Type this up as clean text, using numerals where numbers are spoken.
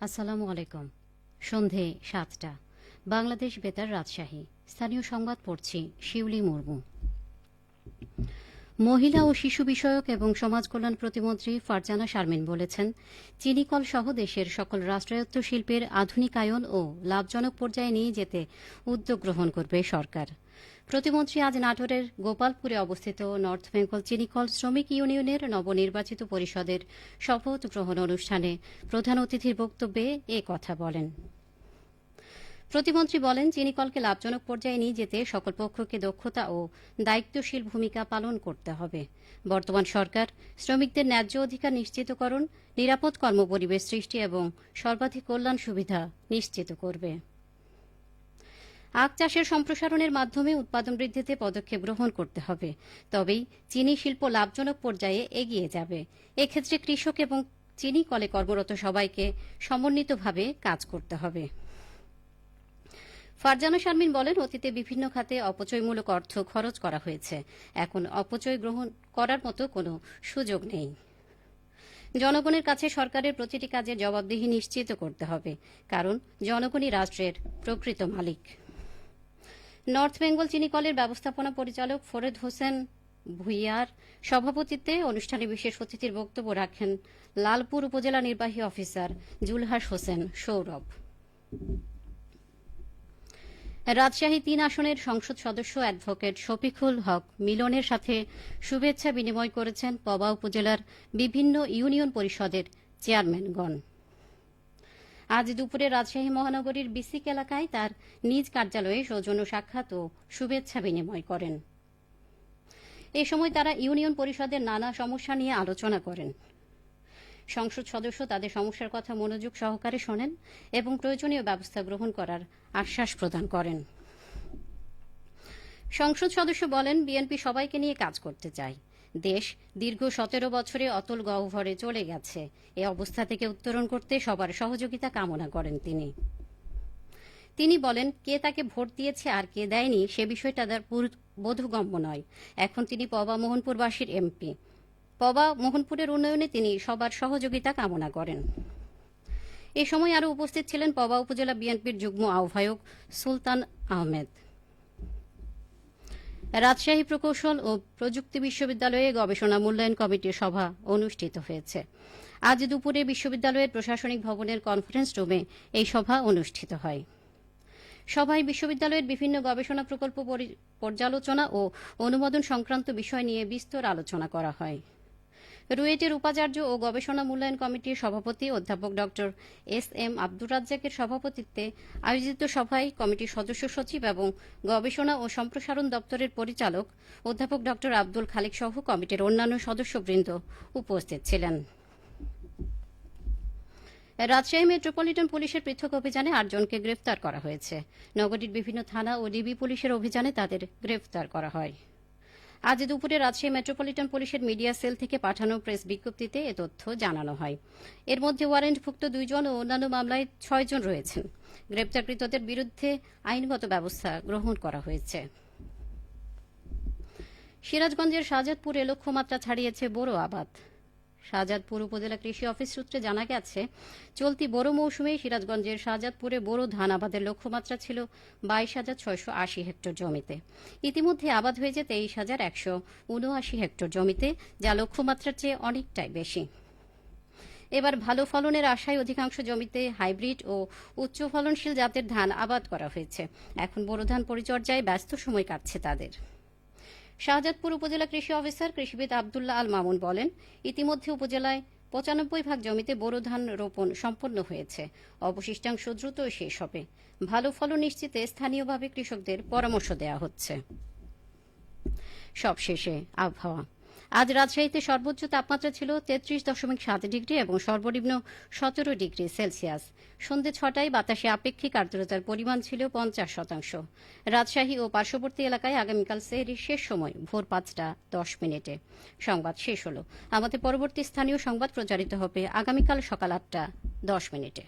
আসসালামু আলাইকুম। সন্ধে ৭টা। বাংলাদেশ বেতার রাজশাহী। স্থানীয় সংবাদ পড়ছি শিউলি মুর্মু। মহিলা ও শিশু বিষয়ক এবং সমাজ কল্যাণ প্রতিমন্ত্রী ফারজানা শারমিন বলেছেন, চিনিকল সহ দেশের সকল রাষ্ট্রায়ত্ত শিল্পের আধুনিকায়ন ও লাভজনক পর্যায়ে নিয়ে যেতে উদ্যোগ গ্রহণ করবে সরকার। প্রতিমন্ত্রী আজ নাটোরের গোপালপুরে অবস্থিত নর্থ বেঙ্গল চিনিকল শ্রমিক ইউনিয়নের নবনির্বাচিত পরিষদের শপথ গ্রহণ অনুষ্ঠানে প্রধান অতিথির বক্তব্যে এ কথা বলেন। প্রতিমন্ত্রী বলেন, চিনিকলকে লাভজনক পর্যায়ে নিয়ে যেতে সকল পক্ষকে দক্ষতা ও দায়িত্বশীল ভূমিকা পালন করতে হবে। বর্তমান সরকার শ্রমিকদের ন্যায্য অধিকার নিশ্চিতকরণ, নিরাপদ কর্মপরিবেশ সৃষ্টি এবং সর্বাধিক কল্যাণ সুবিধা নিশ্চিত করবে। আখ চাষের সম্প্রসারণের মাধ্যমে উৎপাদন বৃদ্ধিতে পদক্ষেপ গ্রহণ করতে হবে, তবেই চিনি শিল্প লাভজনক পর্যায়ে এগিয়ে যাবে। এক্ষেত্রে কৃষক এবং চিনি কলে কর্মরত সবাইকে সমন্বিতভাবে কাজ করতে হবে। ফারজানা শারমিন বলেন, অতীতে বিভিন্ন খাতে অপচয়মূলক অর্থ খরচ করা হয়েছে। এখন অপচয় গ্রহণ করার মতো কোনো সুযোগ নেই। জনগণের কাছে সরকারের প্রতিটি কাজের জবাবদিহি নিশ্চিত করতে হবে, কারণ জনগণই রাষ্ট্রের প্রকৃত মালিক। নর্থ বেঙ্গল চিনিকলের ব্যবস্থাপনা পরিচালক ফরিদ হোসেন ভুইয়ার সভাপতিত্বে অনুষ্ঠানে বিশেষ অতিথির বক্তব্য রাখেন লালপুর উপজেলা নির্বাহী অফিসার জুলহাস হোসেন সৌরভ। রাজশাহী ৩ আসনের সংসদ সদস্য অ্যাডভোকেট শফিকুল হক মিলনের সাথে শুভেচ্ছা বিনিময় করেছেন পবা উপজেলার বিভিন্ন ইউনিয়ন পরিষদের চেয়ারম্যানগণ। আজ দুপুরে রাজশাহী মহানগরীর বিসিক এলাকায় তার নিজ কার্যালয়ে সৌজন্য সাক্ষাৎ ও শুভেচ্ছা বিনিময় করেন। এ সময় তারা ইউনিয়ন পরিষদের নানা সমস্যা নিয়ে আলোচনা করেন। সংসদ সদস্য তাদের সমস্যার কথা মনোযোগ সহকারে শোনেন এবং প্রয়োজনীয় ব্যবস্থা গ্রহণ করার আশ্বাস প্রদান করেন। সংসদ সদস্য বলেন, বিএনপি সবাইকে নিয়ে কাজ করতে চায়। দেশ দীর্ঘ ১৭ বছরে অতল গহ্বরে চলে গেছে। এ অবস্থা থেকে উত্তরণ করতে সবার সহযোগিতা কামনা করেন তিনি বলেন, কে তাকে ভোট দিয়েছে আর কে দেয়নি সে বিষয়টা তার বোধগম্য নয়। এখন তিনি পবা মোহনপুরবাসীর এমপি। পবা মোহনপুরের উন্নয়নে তিনি সবার সহযোগিতা কামনা করেন। এ সময় আরও উপস্থিত ছিলেন পবা উপজেলা বিএনপির যুগ্ম আহ্বায়ক সুলতান আহমেদ। রাজশাহী প্রকৌশল ও প্রযুক্তি বিশ্ববিদ্যালয়ে গবেষণা মূল্যায়ন কমিটির সভা অনুষ্ঠিত হয়েছে। আজ দুপুরে বিশ্ববিদ্যালয়ের প্রশাসনিক ভবনের কনফারেন্স রুমে এই সভা অনুষ্ঠিত হয়। সভায় বিশ্ববিদ্যালয়ের বিভিন্ন গবেষণা প্রকল্প পর্যালোচনা ও অনুমোদন সংক্রান্ত বিষয় নিয়ে বিস্তর আলোচনা করা হয়। রুয়েটের উপাচার্য ও গবেষণা মূল্যায়ন কমিটির সভাপতি অধ্যাপক ড এস.এম. আব্দুর রাজ্জাকের সভাপতিত্বে আয়োজিত সভায় কমিটির সদস্য সচিব এবং গবেষণা ও সম্প্রসারণ দপ্তরের পরিচালক অধ্যাপক ড আব্দুল খালিক সহ কমিটির অন্যান্য সদস্যবৃন্দ উপস্থিত ছিলেন। রাজশাহী মেট্রোপলিটন পুলিশের পৃথক অভিযানে ৮ জনকে গ্রেফতার করা হয়েছে। নগরীর বিভিন্ন থানা ও ডিবি পুলিশের অভিযানে তাদের গ্রেফতার করা হয়। আজ দুপুরে রাজশাহী মেট্রোপলিটন পুলিশের মিডিয়া সেল থেকে পাঠানো প্রেস বিজ্ঞপ্তিতে এ তথ্য জানানো হয়। এর মধ্যে ওয়ারেন্টভুক্ত 2 জন ও অন্যান্য মামলায় 6 জন রয়েছেন। গ্রেপ্তারকৃতদের বিরুদ্ধে আইনগত ব্যবস্থা গ্রহণ করা হয়েছে। সিরাজগঞ্জের শাহজাদপুরে লক্ষ্যমাত্রা ছাড়িয়েছে বোরো আবাদ। শাহজাদপুর উপজেলা কৃষি অফিস সূত্রে জানা গেছে, চলতি বোরো মৌসুমে সিরাজগঞ্জের শাহজাদপুরে বোরো ধান আবাদের লক্ষ্যমাত্রা ছিল 22,680 হেক্টর জমিতে। ইতিমধ্যে আবাদ হয়েছে 23,179 হেক্টর জমিতে, যা লক্ষ্যমাত্রার চেয়ে অনেকটাই বেশি। এবার ভালো ফলনের আশায় অধিকাংশ জমিতে হাইব্রিড ও উচ্চ ফলনশীল জাতের ধান আবাদ করা হয়েছে। এখন বোরো ধান পরিচর্যায় ব্যস্ত সময় কাটছে তাদের। শাহজাদপুর উপজেলা কৃষি অফিসার কৃষিবিদ আবদুল্লাহ আল মামুন বলেন, ইতিমধ্যে উপজেলায় 95% জমিতে বোরো ধান রোপণ সম্পন্ন হয়েছে। অবশিষ্টাংশ দ্রুত শেষ হবে। ভালো ফলন নিশ্চিতে স্থানীয়ভাবে কৃষকদের পরামর্শ দেওয়া হচ্ছে। সবশেষে আবহাওয়া। আজ রাজশাহীতে সর্বোচ্চ তাপমাত্রা ছিল 33.7 ডিগ্রি এবং সর্বনিম্ন 17 ডিগ্রি সেলসিয়াস। সন্ধ্যে 6টায় বাতাসে আপেক্ষিক আর্দ্রতার পরিমাণ ছিল 50%। রাজশাহী ও পার্শ্ববর্তী এলাকায় আগামীকাল সেহরির শেষ সময় ভোর 5:10। সংবাদ শেষ হল। আমাদের পরবর্তী স্থানীয় সংবাদ প্রচারিত হবে আগামীকাল সকাল 8:10।